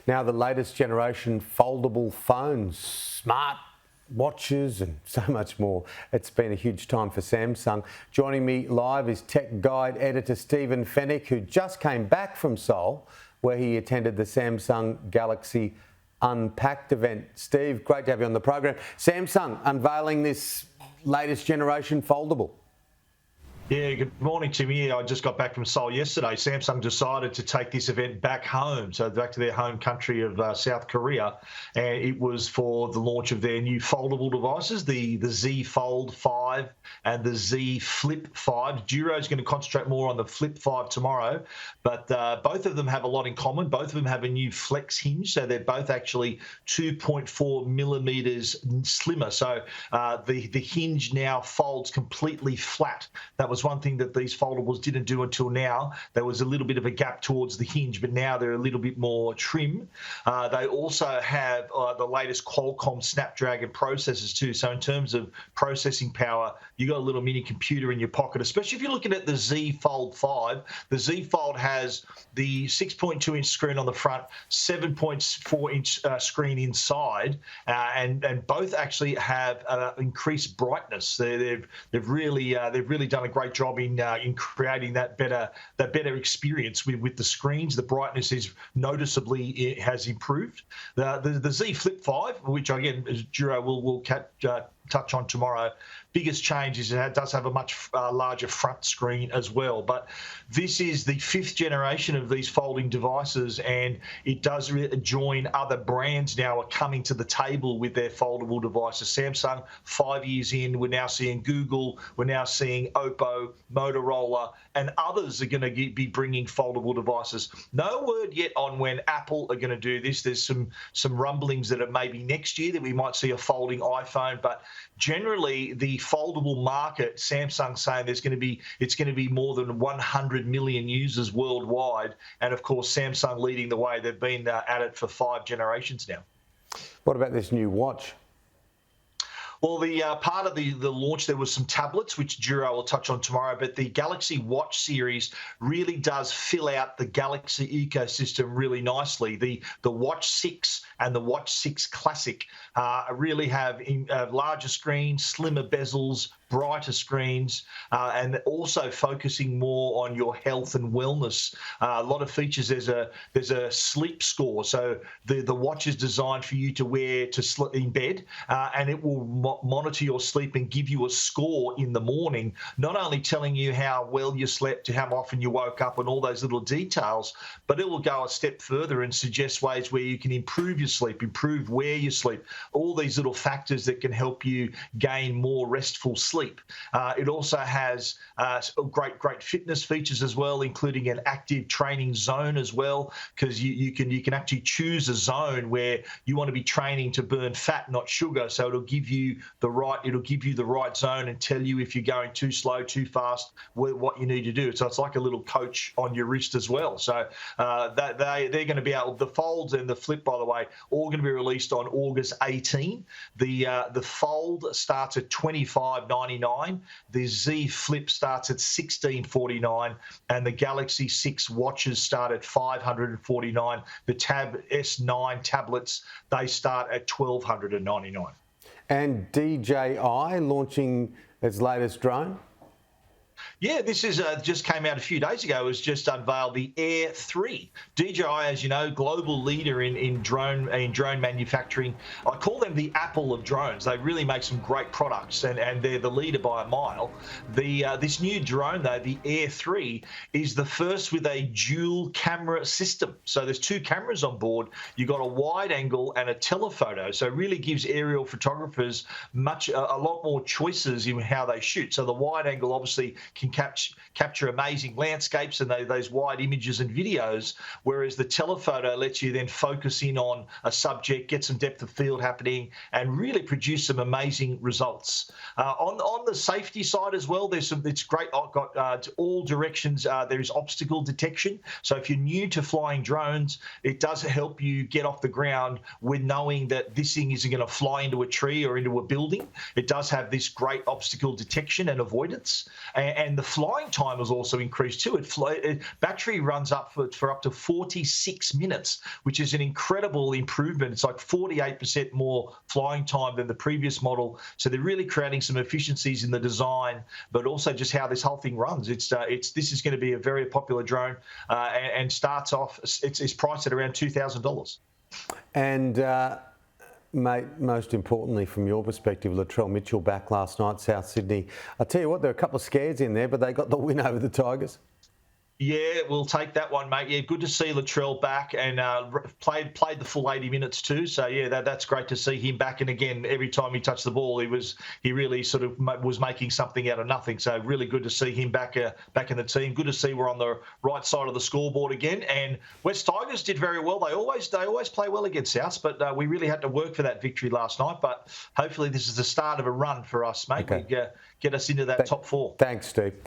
Now the latest generation foldable phones, smart watches and so much more. It's been a huge time for Samsung. Joining me live is Tech Guide editor Stephen Fenech, who just came back from Seoul, where he attended the Samsung Galaxy Unpacked event. Steve, great to have you on the program. Samsung unveiling this latest generation foldable. Yeah, good morning, Timmy. I just got back from Seoul yesterday. Samsung decided to take this event back home, so back to their home country of South Korea, and it was for the launch of their new foldable devices, the Z Fold 5 and the Z Flip 5. Juro is going to concentrate more on the Flip 5 tomorrow, but both of them have a lot in common. Both of them have a new flex hinge, so they're both actually 2.4 millimeters slimmer. So the hinge now folds completely flat. That was one thing that these foldables didn't do until now. There was a little bit of a gap towards the hinge, but now they're a little bit more trim. They also have the latest Qualcomm Snapdragon processors too. So in terms of processing power, you got a little mini computer in your pocket, especially if you're looking at the Z Fold 5. The Z Fold has the 6.2-inch screen on the front, 7.4-inch screen inside, and both actually have increased brightness. They've really done a great job in creating that better experience with the screens. The brightness is noticeably, it has improved. The Z Flip 5, which again Juro will touch on tomorrow. Biggest change is it does have a much larger front screen as well. But this is the 5th generation of these folding devices, and it does join other brands now are coming to the table with their foldable devices. Samsung, 5 years in, we're now seeing Google, we're now seeing Oppo, Motorola, and others are going to be bringing foldable devices. No word yet on when Apple are going to do this. There's some rumblings that it may be next year that we might see a folding iPhone, but generally the foldable market, Samsung saying it's going to be more than 100 million users worldwide, and of course Samsung leading the way. They've been at it for 5 generations now. What about this new watch? Well, the part of the launch, there was some tablets, which Juro will touch on tomorrow, but the Galaxy Watch series really does fill out the Galaxy ecosystem really nicely. The Watch 6 and the Watch 6 Classic really have larger screens, slimmer bezels, brighter screens, and also focusing more on your health and wellness. A lot of features. There's a sleep score, so the watch is designed for you to wear to sleep in bed, and it will monitor your sleep and give you a score in the morning, not only telling you how well you slept, how often you woke up, and all those little details, but it will go a step further and suggest ways where you can improve your sleep, improve where you sleep, all these little factors that can help you gain more restful sleep. It also has great fitness features as well, including an active training zone as well, because you can actually choose a zone where you want to be training to burn fat, not sugar. So it'll give you the right zone and tell you if you're going too slow, too fast, what you need to do. So it's like a little coach on your wrist as well. So they're going to be able, the folds and the flip, by the way, all going to be released on August 18. The fold starts at $25.99. The Z Flip starts at $16.49, and the Galaxy 6 watches start at $549. The Tab S9 tablets, they start at $1,299. And DJI launching its latest drone? Yeah, this is just came out a few days ago. It was just unveiled the Air 3. DJI, as you know, global leader in drone manufacturing. I call them the Apple of drones. They really make some great products, and they're the leader by a mile. This new drone, though, the Air 3, is the first with a dual camera system. So there's 2 cameras on board. You've got a wide angle and a telephoto. So it really gives aerial photographers a lot more choices in how they shoot. So the wide angle obviously can capture amazing landscapes and those wide images and videos, whereas the telephoto lets you then focus in on a subject, get some depth of field happening, and really produce some amazing results. On the safety side as well, it's great. I've got to all directions. There is obstacle detection. So if you're new to flying drones, it does help you get off the ground with knowing that this thing isn't going to fly into a tree or into a building. It does have this great obstacle detection and avoidance. And the the flying time was also increased too. Battery runs up for up to 46 minutes, which is an incredible improvement. It's like 48% more flying time than the previous model. So they're really creating some efficiencies in the design, but also just how this whole thing runs. This is going to be a very popular drone, and starts off. It's priced at around $2,000. And mate, most importantly, from your perspective, Latrell Mitchell back last night, South Sydney. I tell you what, there are a couple of scares in there, but they got the win over the Tigers. Yeah, we'll take that one, mate. Yeah, good to see Latrell back, and played the full 80 minutes too. So yeah, that's great to see him back. And again, every time he touched the ball, he really sort of was making something out of nothing. So really good to see him back in the team. Good to see we're on the right side of the scoreboard again. And West Tigers did very well. They always play well against Souths, but we really had to work for that victory last night. But hopefully this is the start of a run for us, mate. Okay. We get us into that top four. Thanks, Steve.